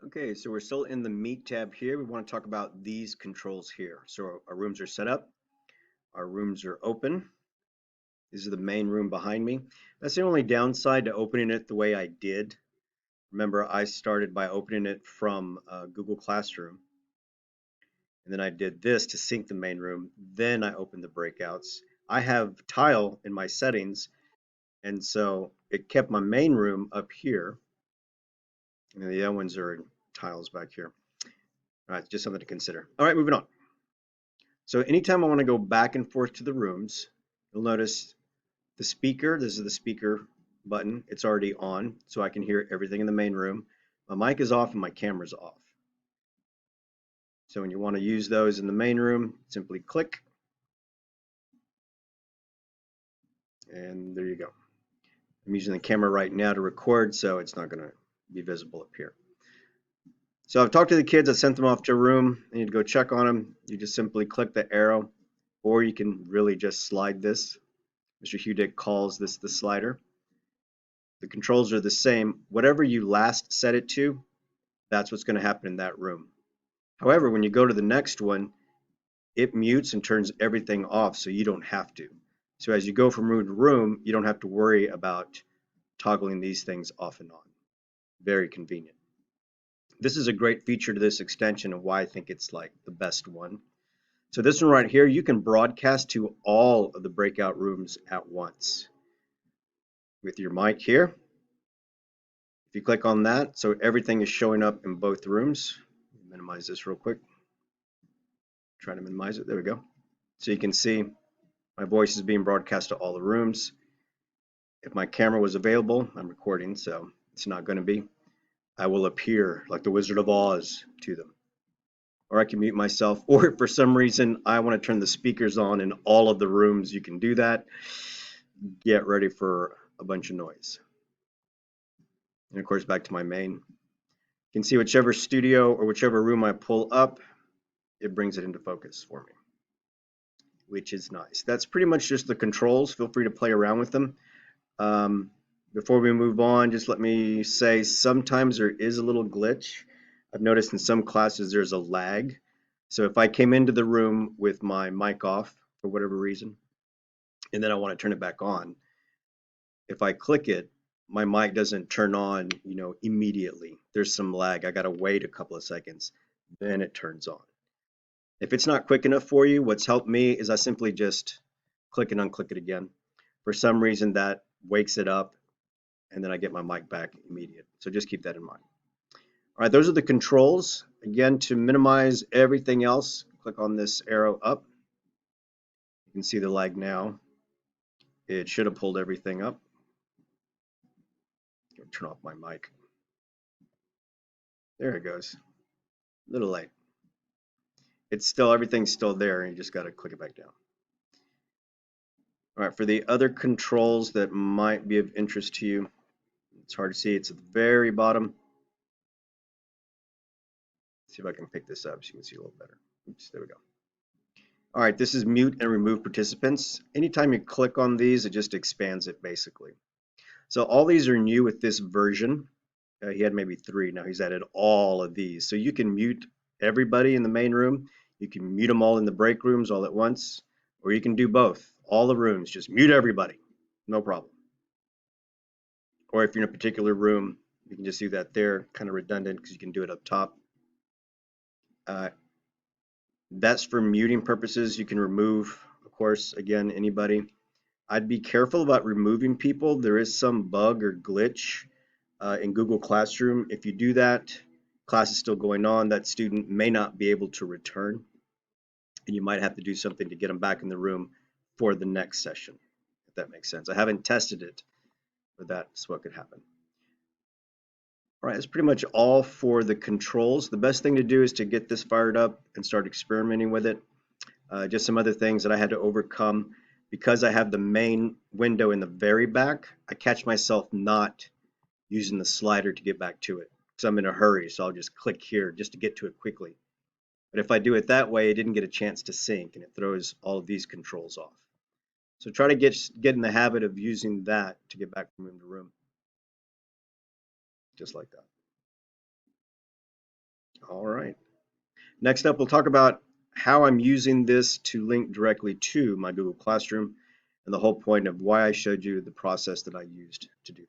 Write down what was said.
Okay, so we're still in the Meet tab here. We want to talk about these controls here. So our rooms are set up, our rooms are open. This is the main room behind me. That's the only downside to opening it the way I did. Remember, I started by opening it from Google Classroom, and then I did this to sync the main room. Then I opened the breakouts. I have tile in my settings, and so it kept my main room up here, and the other ones are tiles back here. All right, just something to consider. All right, moving on. So anytime I want to go back and forth to the rooms, you'll notice the speaker, this is the speaker button, it's already on, so I can hear everything in the main room. My mic is off and my camera's off. So when you want to use those in the main room, simply click, and there you go. I'm using the camera right now to record, so it's not going to be visible up here. So I've talked to the kids, I sent them off to a room. I need to go check on them. You just simply click the arrow, or you can really just slide this. Mr. Hudek calls this the slider. The controls are the same. Whatever you last set it to, that's what's going to happen in that room. However, when you go to the next one, it mutes and turns everything off so you don't have to. So as you go from room to room, you don't have to worry about toggling these things off and on. Very convenient. This is a great feature to this extension and why I think it's like the best one. So this one right here, you can broadcast to all of the breakout rooms at once. With your mic here, if you click on that, so everything is showing up in both rooms. Minimize this real quick. Try to minimize it. There we go. So you can see my voice is being broadcast to all the rooms. If my camera was available, I'm recording, so it's not going to be. I will appear like the Wizard of Oz to them. Or I can mute myself, or if for some reason I want to turn the speakers on in all of the rooms, you can do that. Get ready for a bunch of noise. And of course, back to my main. You can see whichever studio or whichever room I pull up, it brings it into focus for me, which is nice. That's pretty much just the controls. Feel free to play around with them. Before we move on, just let me say sometimes there is a little glitch. I've noticed in some classes there's a lag. So if I came into the room with my mic off for whatever reason, and then I want to turn it back on, if I click it, my mic doesn't turn on, immediately. There's some lag. I got to wait a couple of seconds, then it turns on. If it's not quick enough for you, what's helped me is I simply just click and unclick it again. For some reason that wakes it up and then I get my mic back immediate. So just keep that in mind. All right, those are the controls. Again, to minimize everything else, click on this arrow up. You can see the lag now. It should have pulled everything up. Turn off my mic. There it goes. A little late. Everything's still there, and you just got to click it back down. All right, for the other controls that might be of interest to you, it's hard to see. It's at the very bottom. Let's see if I can pick this up so you can see a little better. Oops, there we go. All right, this is mute and remove participants. Anytime you click on these, it just expands it basically. So all these are new with this version. He had maybe 3, now he's added all of these. So you can mute everybody in the main room. You can mute them all in the break rooms all at once, or you can do both. All the rooms, just mute everybody, no problem. Or if you're in a particular room, you can just do that there, kind of redundant because you can do it up top. That's for muting purposes. You can remove, of course, again, anybody. I'd be careful about removing people. There is some bug or glitch in Google Classroom. If you do that, class is still going on, that student may not be able to return, and you might have to do something to get them back in the room for the next session, if that makes sense. I haven't tested it, but that's what could happen. All right, that's pretty much all for the controls. The best thing to do is to get this fired up and start experimenting with it. Just some other things that I had to overcome. Because I have the main window in the very back, I catch myself not using the slider to get back to it because I'm in a hurry, so I'll just click here just to get to it quickly. But if I do it that way, it didn't get a chance to sync and it throws all of these controls off. So try to get in the habit of using that to get back from room to room, just like that. All right. Next up, we'll talk about how I'm using this to link directly to my Google Classroom and the whole point of why I showed you the process that I used to do